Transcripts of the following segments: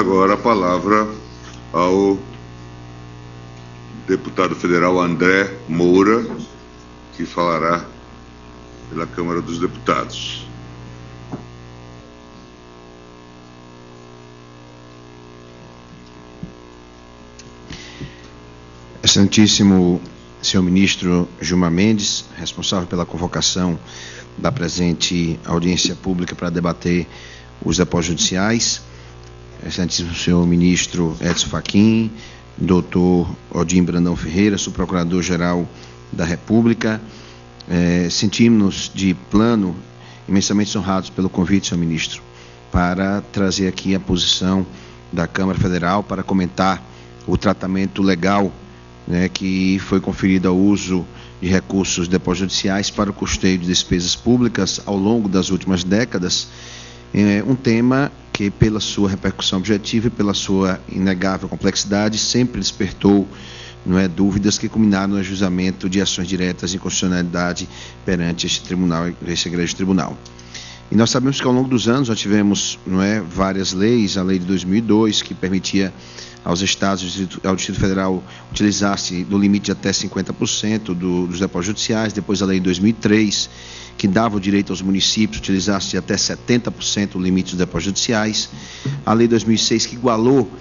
agora a palavra ao deputado federal André Moura, que falará pela Câmara dos Deputados. Excelentíssimo senhor ministro Gilmar Mendes, responsável pela convocação da presente audiência pública para debater os depósitos judiciais, excelentíssimo senhor ministro Edson Fachin, doutor Odim Brandão Ferreira, subprocurador-geral da República, sentimos-nos de plano imensamente honrados pelo convite, senhor ministro, para trazer aqui a posição da Câmara Federal para comentar o tratamento legal, que foi conferido ao uso de recursos de depósitos judiciais para o custeio de despesas públicas ao longo das últimas décadas, um tema que, pela sua repercussão objetiva e pela sua inegável complexidade, sempre despertou dúvidas que culminaram no ajuizamento de ações diretas de inconstitucionalidade perante este tribunal, esse egresso tribunal. E nós sabemos que ao longo dos anos nós tivemos várias leis, a lei de 2002, que permitia aos estados e ao Distrito Federal utilizar-se do limite de até 50% dos depósitos judiciais, depois a lei de 2003, que dava o direito aos municípios utilizar-se de até 70% do limite dos depósitos judiciais, a lei de 2006, que igualou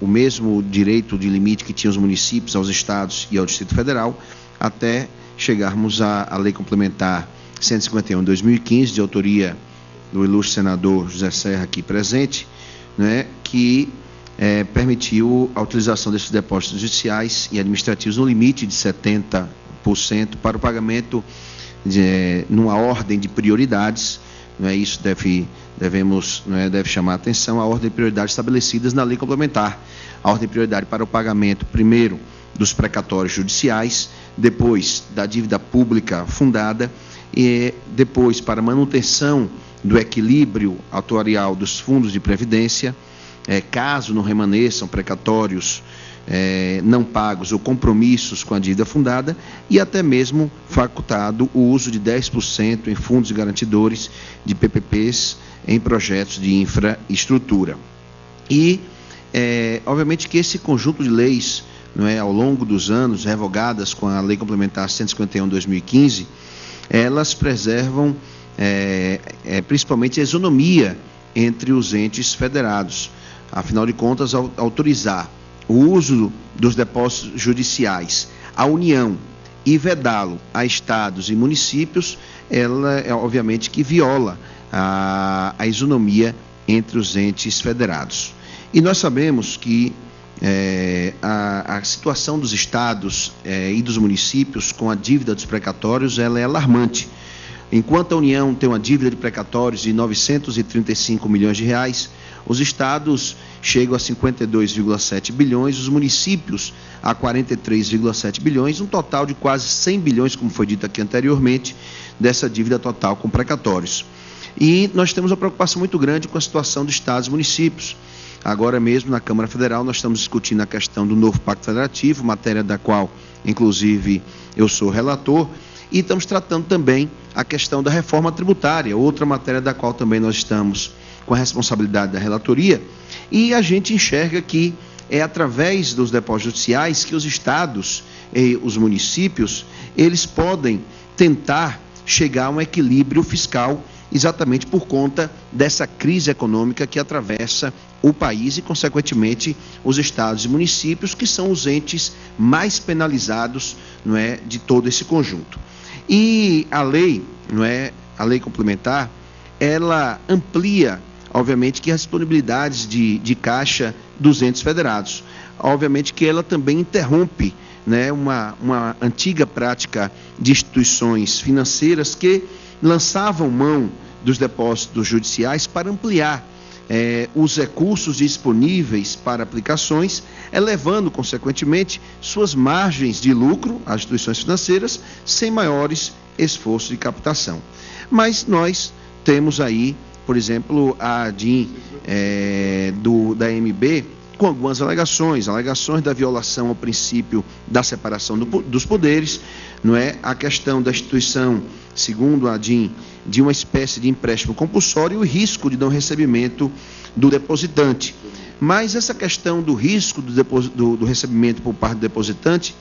o mesmo direito de limite que tinham os municípios aos estados e ao Distrito Federal, até chegarmos à lei complementar 151 de 2015, de autoria do ilustre senador José Serra, aqui presente, que permitiu a utilização desses depósitos judiciais e administrativos no limite de 70% para o pagamento numa ordem de prioridades. Isso deve chamar a atenção, a ordem de prioridades estabelecidas na lei complementar. A ordem de prioridade para o pagamento, primeiro, dos precatórios judiciais, depois da dívida pública fundada, e depois para manutenção do equilíbrio atuarial dos fundos de previdência, caso não remanesçam precatórios não pagos ou compromissos com a dívida fundada, e até mesmo facultado o uso de 10% em fundos garantidores de PPPs em projetos de infraestrutura. E, obviamente, que esse conjunto de leis, ao longo dos anos, revogadas com a Lei Complementar 151 de 2015, elas preservam principalmente a isonomia entre os entes federados. Afinal de contas, ao autorizar o uso dos depósitos judiciais à União e vedá-lo a estados e municípios, ela obviamente que viola a isonomia entre os entes federados. E nós sabemos que a situação dos estados e dos municípios com a dívida dos precatórios, ela é alarmante. Enquanto a União tem uma dívida de precatórios de 935 milhões de reais, os estados chegam a 52,7 bilhões, os municípios a 43,7 bilhões, um total de quase 100 bilhões, como foi dito aqui anteriormente, dessa dívida total com precatórios. E nós temos uma preocupação muito grande com a situação dos estados e municípios. Agora mesmo, na Câmara Federal, nós estamos discutindo a questão do novo Pacto Federativo, matéria da qual, inclusive, eu sou relator, e estamos tratando também a questão da reforma tributária, outra matéria da qual também nós estamos com a responsabilidade da relatoria, e a gente enxerga que é através dos depósitos judiciais que os estados e os municípios, eles podem tentar chegar a um equilíbrio fiscal, exatamente por conta dessa crise econômica que atravessa o país e, consequentemente, os estados e municípios, que são os entes mais penalizados, de todo esse conjunto. E a lei, a lei complementar, ela amplia, obviamente, que as disponibilidades de caixa dos entes federados. Obviamente que ela também interrompe uma antiga prática de instituições financeiras que lançavam mão dos depósitos judiciais para ampliar os recursos disponíveis para aplicações, elevando, consequentemente, suas margens de lucro às instituições financeiras, sem maiores esforços de captação. Mas nós temos aí, por exemplo, a ADIM da MB, com algumas alegações da violação ao princípio da separação dos poderes, não é? A questão da instituição, segundo a ADIM, de uma espécie de empréstimo compulsório e o risco de não recebimento do depositante. Mas essa questão do risco do recebimento por parte do depositante,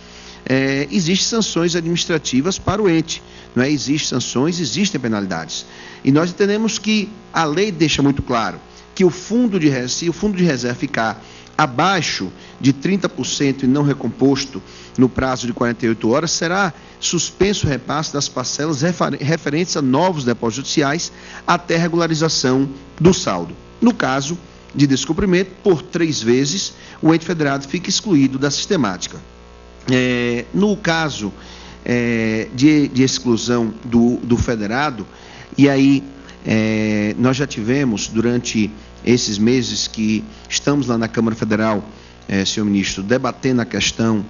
existem sanções administrativas para o ente, não é? Existem sanções, existem penalidades. E nós entendemos que a lei deixa muito claro que se o fundo de reserva ficar abaixo de 30% e não recomposto no prazo de 48 horas, será suspenso o repasse das parcelas referentes a novos depósitos judiciais até regularização do saldo. No caso de descumprimento, por 3 vezes, o ente federado fica excluído da sistemática. No caso de exclusão do federado, e aí nós já tivemos, durante esses meses que estamos lá na Câmara Federal, senhor ministro, debatendo a questão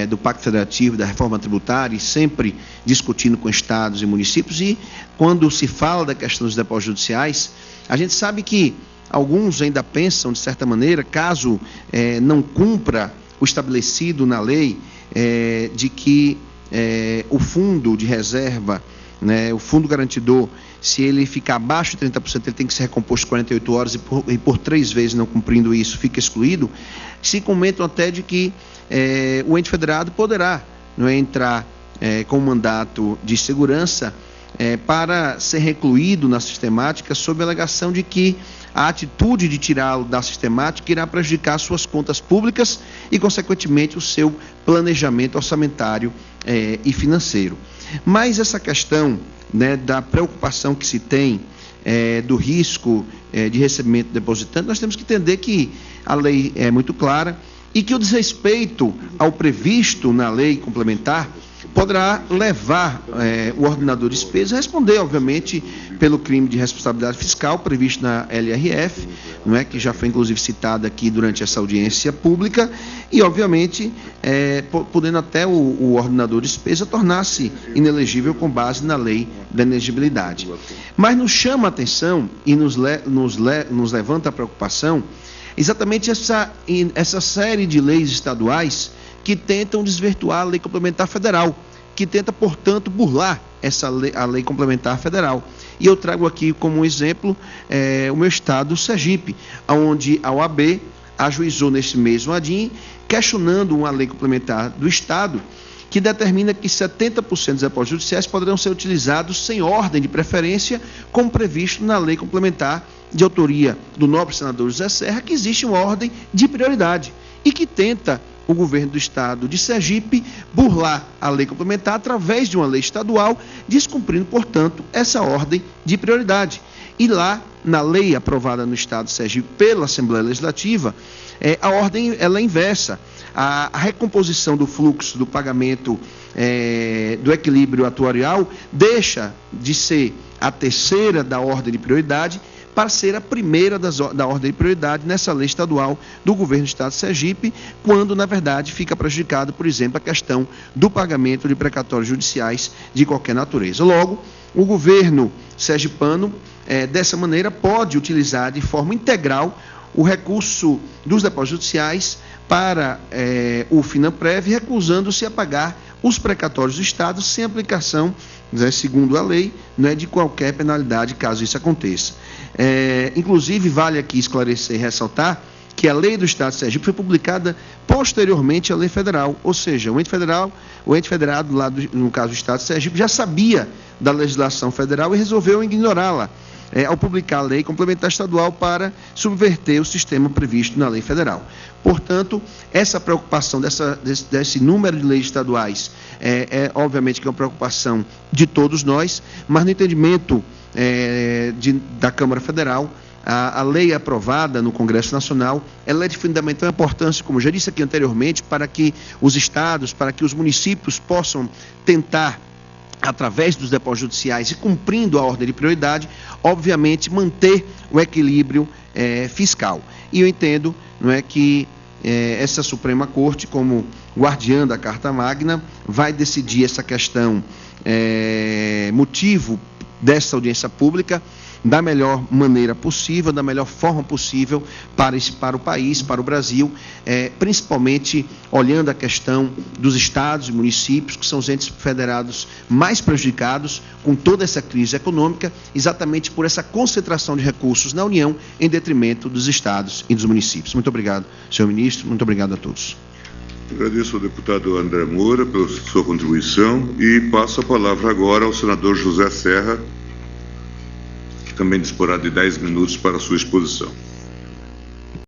do Pacto Federativo, da reforma tributária, e sempre discutindo com estados e municípios, e quando se fala da questão dos depósitos judiciais, a gente sabe que alguns ainda pensam, de certa maneira, caso não cumpra o estabelecido na lei, de que o fundo de reserva, né, o fundo garantidor, se ele ficar abaixo de 30%, ele tem que ser recomposto 48 horas e por 3 vezes não cumprindo isso, fica excluído. Se comentam até de que o ente federado poderá, não é, entrar com mandato de segurança para ser recluído na sistemática sob a alegação de que a atitude de tirá-lo da sistemática irá prejudicar suas contas públicas e, consequentemente, o seu planejamento orçamentário e financeiro. Mas essa questão, né, da preocupação que se tem do risco de recebimento depositante, nós temos que entender que a lei é muito clara e que o desrespeito ao previsto na lei complementar poderá levar o ordenador de despesa a responder, obviamente, pelo crime de responsabilidade fiscal previsto na LRF, não é, que já foi inclusive citada aqui durante essa audiência pública, e obviamente podendo até o ordenador de despesa tornar-se inelegível com base na lei da inelegibilidade. Mas nos chama a atenção e nos levanta a preocupação exatamente essa série de leis estaduais que tentam desvirtuar a lei complementar federal, que tenta, portanto, burlar a lei complementar federal. E eu trago aqui como um exemplo o meu estado, Sergipe, onde a OAB ajuizou nesse mesmo ADIM, questionando uma lei complementar do estado, que determina que 70% dos depósitos judiciais poderão ser utilizados sem ordem de preferência, como previsto na lei complementar de autoria do nobre senador José Serra, que existe uma ordem de prioridade e que tenta o governo do estado de Sergipe burlar a lei complementar através de uma lei estadual, descumprindo, portanto, essa ordem de prioridade. E lá, na lei aprovada no estado de Sergipe pela Assembleia Legislativa, a ordem ela é inversa. A recomposição do fluxo do pagamento do equilíbrio atuarial deixa de ser a terceira da ordem de prioridade para ser a primeira da ordem de prioridade nessa lei estadual do governo do estado de Sergipe, quando, na verdade, fica prejudicado, por exemplo, a questão do pagamento de precatórios judiciais de qualquer natureza. Logo, o governo sergipano, dessa maneira, pode utilizar de forma integral o recurso dos depósitos judiciais para o Finanprev, recusando-se a pagar os precatórios do Estado sem aplicação, segundo a lei, não é de qualquer penalidade, caso isso aconteça. Inclusive, vale aqui esclarecer e ressaltar que a lei do Estado de Sergipe foi publicada posteriormente à lei federal, ou seja, o ente federado, lá no caso do Estado de Sergipe, já sabia da legislação federal e resolveu ignorá-la ao publicar a lei complementar estadual para subverter o sistema previsto na lei federal. Portanto, essa preocupação desse número de leis estaduais obviamente que é uma preocupação de todos nós, mas no entendimento da Câmara Federal, a lei aprovada no Congresso Nacional, ela é de fundamental importância, como já disse aqui anteriormente, para que os estados, para que os municípios possam tentar, através dos depósitos judiciais e cumprindo a ordem de prioridade, obviamente manter o equilíbrio fiscal. E eu entendo, não é, que essa Suprema Corte, como guardiã da Carta Magna, vai decidir essa questão, motivo dessa audiência pública, da melhor maneira possível, da melhor forma possível para o país, para o Brasil, principalmente olhando a questão dos estados e municípios, que são os entes federados mais prejudicados com toda essa crise econômica, exatamente por essa concentração de recursos na União em detrimento dos estados e dos municípios. Muito obrigado, senhor ministro, muito obrigado a todos. Agradeço ao deputado André Moura pela sua contribuição e passo a palavra agora ao senador José Serra, que também disporá de 10 minutos para a sua exposição.